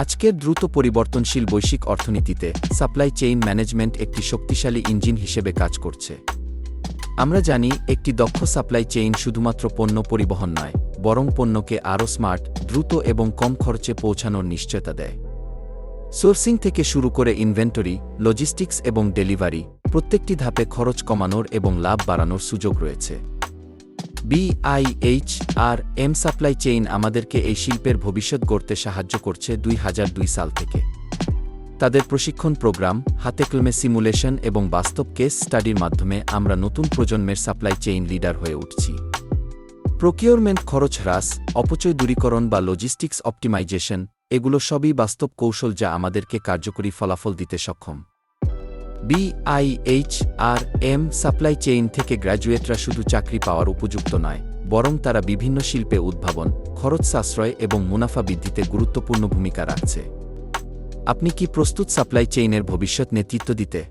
আজকের দ্রুত পরিবর্তনশীল বৈশ্বিক অর্থনীতিতে সাপ্লাই চেইন ম্যানেজমেন্ট একটি শক্তিশালী ইঞ্জিন হিসেবে কাজ করছে। আমরা জানি, একটি দক্ষ সাপ্লাই চেইন শুধুমাত্র পণ্য পরিবহন নয়, বরং পণ্যকে আরও স্মার্ট, দ্রুত এবং কম খরচে পৌঁছানোর নিশ্চয়তা দেয়। সোর্সিং থেকে শুরু করে ইনভেন্টরি, লজিস্টিক্স এবং ডেলিভারি, প্রত্যেকটি ধাপে খরচ কমানোর এবং লাভ বাড়ানোর সুযোগ রয়েছে। BIHRM সাপ্লাই চেইন আমাদেরকে এই শিল্পের ভবিষ্যৎ গড়তে সাহায্য করছে 2002 সাল থেকে। তাদের প্রশিক্ষণ প্রোগ্রাম, হাতেকলমে সিমুলেশন এবং বাস্তব কেস স্টাডির মাধ্যমে আমরা নতুন প্রজন্মের সাপ্লাই চেইন লিডার হয়ে উঠছি। প্রকিউরমেন্ট খরচ হ্রাস, অপচয় দূরীকরণ বা লজিস্টিক্স অপটিমাইজেশন, এগুলো সবই বাস্তব কৌশল যা আমাদেরকে কার্যকরী ফলাফল দিতে সক্ষম। BIHRM সাপ্লাই চেইন থেকে গ্র্যাজুয়েটরা শুধু চাকরি পাওয়ার উপযুক্ত নয়, বরং তারা বিভিন্ন শিল্পে উদ্ভাবন, খরচ সাশ্রয় এবং মুনাফা বৃদ্ধিতে গুরুত্বপূর্ণ ভূমিকা রাখছে। আপনি কি প্রস্তুত সাপ্লাই চেইনের ভবিষ্যৎ নেতৃত্ব দিতে?